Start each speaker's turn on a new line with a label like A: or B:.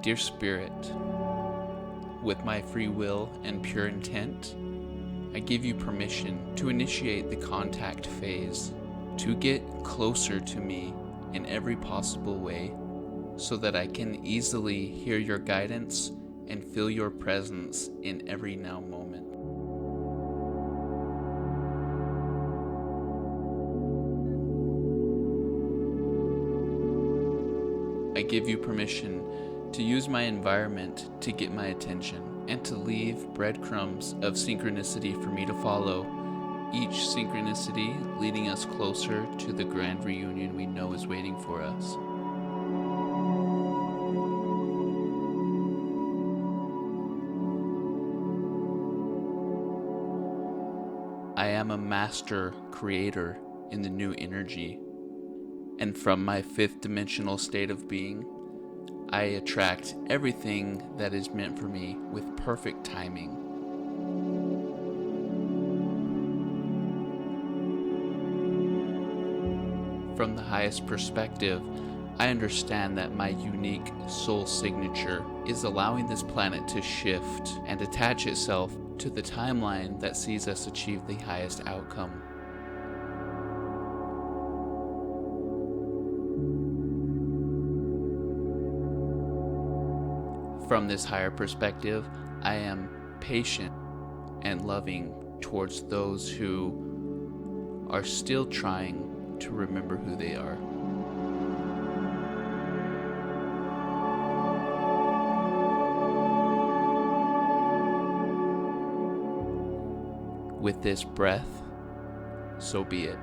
A: Dear Spirit, with my free will and pure intent, I give you permission to initiate the contact phase, to get closer to me in every possible way, so that I can easily hear your guidance and feel your presence in every now moment. I give you permission to use my environment to get my attention and to leave breadcrumbs of synchronicity for me to follow, each synchronicity leading us closer to the grand reunion we know is waiting for us. I am a master creator in the new energy, and from my fifth dimensional state of being, I attract everything that is meant for me with perfect timing. From the highest perspective, I understand that my unique soul signature is allowing this planet to shift and attach itself to the timeline that sees us achieve the highest outcome. From this higher perspective, I am patient and loving towards those who are still trying to remember who they are. With this breath, so be it.